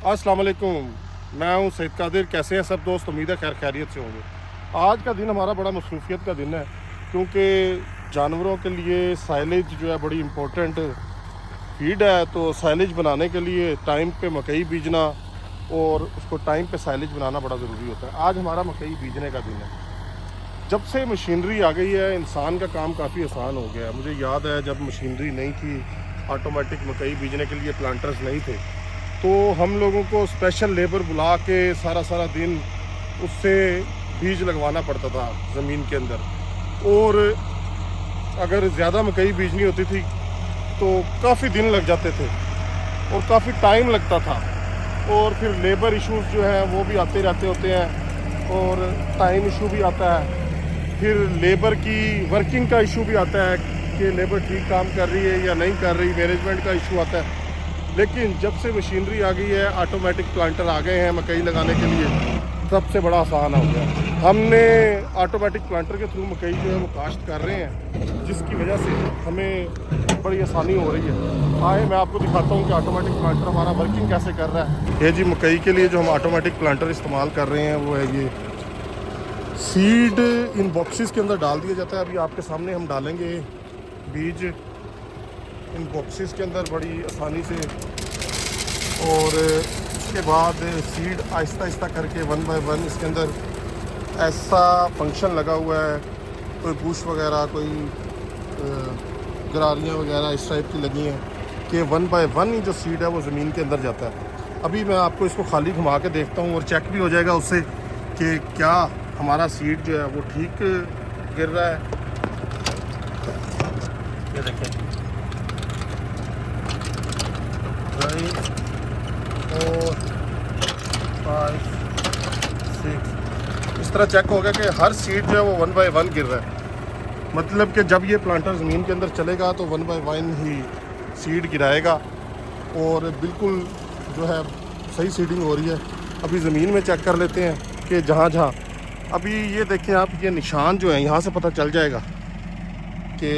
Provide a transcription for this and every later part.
अस्सलाम वालेकुम। मैं हूं सईद कादिर। कैसे हैं सब दोस्त? उम्मीद है खैर खैरियत से होंगे। आज का दिन हमारा बड़ा मसरूफियत का दिन है, क्योंकि जानवरों के लिए साइलेज जो है बड़ी इम्पोर्टेंट फीड है। तो साइलेज बनाने के लिए टाइम पे मकई बीजना और उसको टाइम पे साइलेज बनाना बड़ा ज़रूरी होता है। आज हमारा मकई बीजने का दिन है। जब से मशीनरी आ गई है, इंसान का काम काफ़ी आसान हो गया है। मुझे याद है जब मशीनरी नहीं थी, ऑटोमेटिक मकई बीजने के लिए प्लांटर्स नहीं थे, तो हम लोगों को स्पेशल लेबर बुला के सारा सारा दिन उससे बीज लगवाना पड़ता था ज़मीन के अंदर। और अगर ज़्यादा मकई बीजनी होती थी तो काफ़ी दिन लग जाते थे और काफ़ी टाइम लगता था। और फिर लेबर इश्यूज जो हैं वो भी आते रहते होते हैं और टाइम इशू भी आता है। फिर लेबर की वर्किंग का इशू भी आता है कि लेबर ठीक काम कर रही है या नहीं कर रही, मैनेजमेंट का इशू आता है। लेकिन जब से मशीनरी आ गई है, ऑटोमेटिक प्लांटर आ गए हैं मकई लगाने के लिए, सबसे बड़ा आसान हो गया। हमने ऑटोमेटिक प्लांटर के थ्रू मकई जो है वो काश्त कर रहे हैं, जिसकी वजह से हमें बड़ी आसानी हो रही है। आए मैं आपको दिखाता हूँ कि ऑटोमेटिक प्लांटर हमारा वर्किंग कैसे कर रहा है। ये जी मकई के लिए जो हम ऑटोमेटिक प्लांटर इस्तेमाल कर रहे हैं वो है ये। सीड इन बॉक्सेस के अंदर डाल दिया जाता है। अभी आपके सामने हम डालेंगे बीज इन बॉक्सेस के अंदर बड़ी आसानी से। और उसके बाद सीड आहिस्ता आहिस्ता करके 1 बाय 1 इसके अंदर ऐसा फंक्शन लगा हुआ है। कोई बुश वगैरह, कोई गरारियाँ वगैरह इस टाइप की लगी हैं कि 1 बाय 1 ही जो सीड है वो ज़मीन के अंदर जाता है। अभी मैं आपको इसको खाली घुमा के देखता हूँ और चेक भी हो जाएगा उससे कि क्या हमारा सीड जो है वो ठीक गिर रहा है। ये देखें, 4 5 6 इस तरह चेक हो गया कि हर सीड जो है वो 1 बाय 1 गिर रहा है। मतलब कि जब ये प्लांटर ज़मीन के अंदर चलेगा तो 1 बाय 1 ही सीड गिराएगा और बिल्कुल जो है सही सीडिंग हो रही है। अभी ज़मीन में चेक कर लेते हैं कि जहाँ जहाँ अभी ये देखें आप, ये निशान जो है यहाँ से पता चल जाएगा कि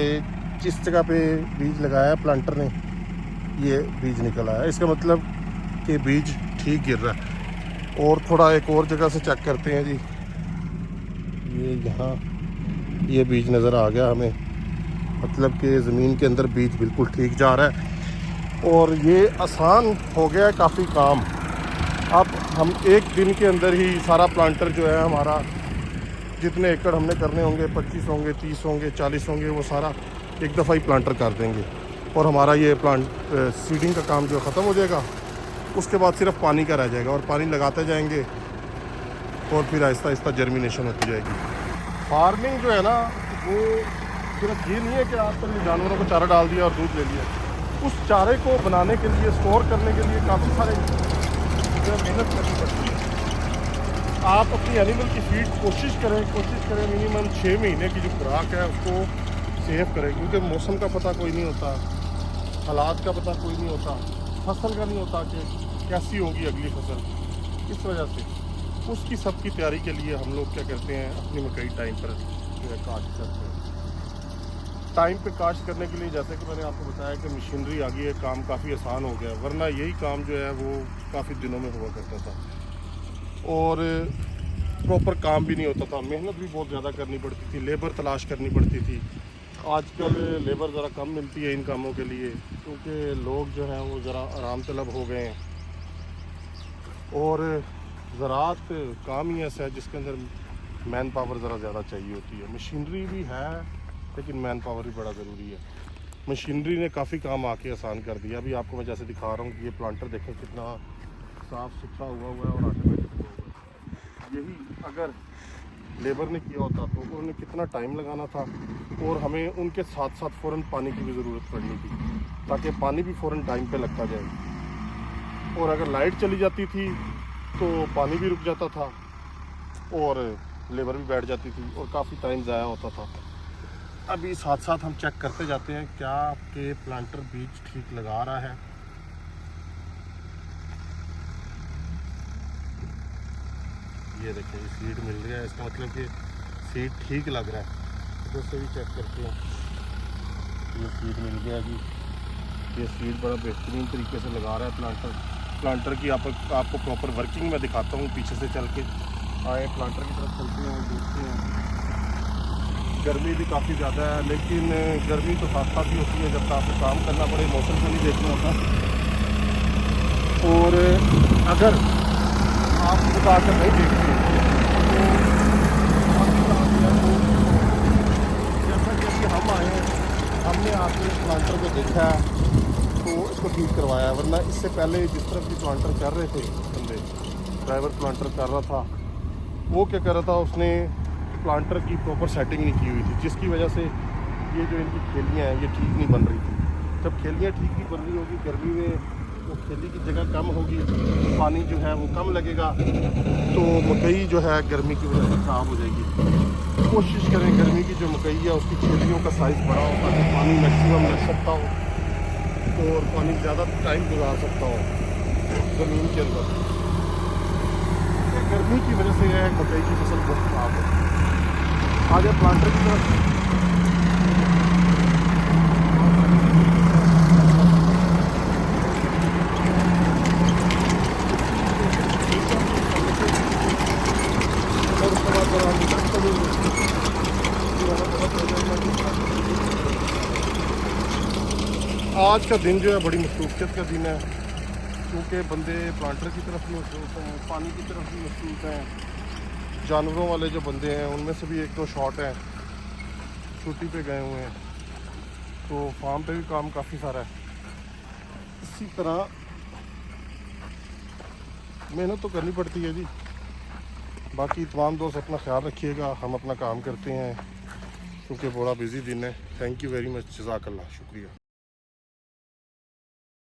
जिस जगह पे बीज लगाया है प्लांटर ने, ये बीज निकल आया। इसका मतलब कि बीज ठीक गिर रहा है। और थोड़ा एक और जगह से चेक करते हैं जी। ये यहाँ ये बीज नज़र आ गया हमें, मतलब कि ज़मीन के अंदर बीज बिल्कुल ठीक जा रहा है और ये आसान हो गया है काफ़ी काम। अब हम एक दिन के अंदर ही सारा प्लांटर जो है हमारा, जितने एकड़ हमने करने होंगे, 25 होंगे, 30 होंगे, 40 होंगे, वो सारा एक दफ़ा ही प्लांटर कर देंगे और हमारा ये प्लांट सीडिंग का काम जो ख़त्म हो जाएगा। उसके बाद सिर्फ पानी का रह जाएगा और पानी लगाते जाएंगे और फिर आहिस्ता आहिस्ता जर्मिनेशन होती जाएगी। फार्मिंग जो है ना, वो सिर्फ ये नहीं है कि आपने जानवरों को चारा डाल दिया और दूध ले लिया। उस चारे को बनाने के लिए, स्टोर करने के लिए काफ़ी सारे जो मेहनत करनी पड़ती है। आप अपनी एनिमल की फीड कोशिश करें मिनिमम 6 महीने की जो खुराक है उसको सेव करें, क्योंकि मौसम का पता कोई नहीं होता, हालात का पता कोई नहीं होता, फसल का नहीं होता कि कैसी होगी अगली फसल। इस वजह से उसकी सब की तैयारी के लिए हम लोग क्या करते हैं, अपनी मकई टाइम पर जो है काश्त करते हैं। टाइम पे काश्त करने के लिए जैसे कि मैंने आपको बताया कि मशीनरी आ गई है, काम काफ़ी आसान हो गया है। वरना यही काम जो है वो काफ़ी दिनों में हुआ करता था और प्रॉपर काम भी नहीं होता था। मेहनत भी बहुत ज़्यादा करनी पड़ती थी, लेबर तलाश करनी पड़ती थी। आजकल लेबर ज़रा कम मिलती है इन कामों के लिए, क्योंकि लोग जो हैं वो ज़रा आराम तलब हो गए हैं। और ज़राअत काम ही ऐसा है जिसके अंदर मैन पावर ज़रा ज़्यादा चाहिए होती है। मशीनरी भी है लेकिन मैन पावर भी बड़ा ज़रूरी है। मशीनरी ने काफ़ी काम आके आसान कर दिया। अभी आपको मैं जैसे दिखा रहा हूँ कि ये प्लांटर देखें कितना साफ़ सुथरा हुआ है और ऑटोमेटिक हुआ है। यही अगर लेबर ने किया होता तो उन्होंने कितना टाइम लगाना था और हमें उनके साथ साथ फ़ौरन पानी की भी ज़रूरत पड़नी थी, ताकि पानी भी फ़ौरन टाइम पे लगता जाए। और अगर लाइट चली जाती थी तो पानी भी रुक जाता था और लेबर भी बैठ जाती थी और काफ़ी टाइम ज़ाया होता था। अभी साथ साथ हम चेक करते जाते हैं क्या आपके प्लांटर बीज ठीक लगा रहा है। ये देखिए सीड मिल रहा है, इसका मतलब कि सीड ठीक लग रहा है। इधर से भी चेक करते हैं, ये सीड मिल गया जी। ये सीड बड़ा बेहतरीन तरीके से लगा रहा है प्लांटर। प्लांटर की आपको प्रॉपर वर्किंग मैं दिखाता हूँ पीछे से चल के। आए प्लांटर की तरफ चलते हैं, देखते हैं। गर्मी भी काफ़ी ज़्यादा है, लेकिन गर्मी तो साथ साथ ही होती है जब आपको काम करना पड़े, मौसम को नहीं देखना होता। और अगर आप खुद आकर नहीं देखते तो जैसा कि हम आए हैं, हमने आके प्लांटर को देखा है तो इसको ठीक करवाया, वरना इससे पहले जिस तरफ भी प्लांटर कर रहे थे बंदे, ड्राइवर प्लांटर कर रहा था, वो क्या कर रहा था, उसने प्लांटर की प्रॉपर सेटिंग नहीं की हुई थी, जिसकी वजह से ये जो इनकी खेलियाँ हैं ये ठीक नहीं बन रही थी। जब खेलियाँ ठीक नहीं बन रही होगी, गर्मी में वो खेली की जगह कम होगी, पानी जो है वो कम लगेगा, तो मकई जो है गर्मी की वजह से ख़राब हो जाएगी। कोशिश करें गर्मी की जो मकई है उसकी खेलियों का साइज़ बड़ा हो ताकि पानी मैक्सिमम लग सकता हो और पानी ज़्यादा टाइम गुजार सकता हो ज़मीन के अंदर। गर्मी की वजह से यह मकई की फसल बहुत ख़राब है। आगे प्लांटर की तरफ आज का दिन जो है बड़ी मसरूफियत का दिन है, क्योंकि बंदे प्लांटर की तरफ भी मसरूफ़ हैं, पानी की तरफ भी मसरूफ़ हैं, जानवरों वाले जो बंदे हैं उनमें से भी एक दो शॉर्ट हैं, छुट्टी पे गए हुए हैं, तो फार्म पे भी काम काफ़ी सारा है। इसी तरह मेहनत तो करनी पड़ती है जी। बाकी तमाम दोस्त अपना ख्याल रखिएगा, हम अपना काम करते हैं क्योंकि बड़ा बिज़ी दिन है। थैंक यू वेरी मच, जज़ाकल्लाह, शुक्रिया।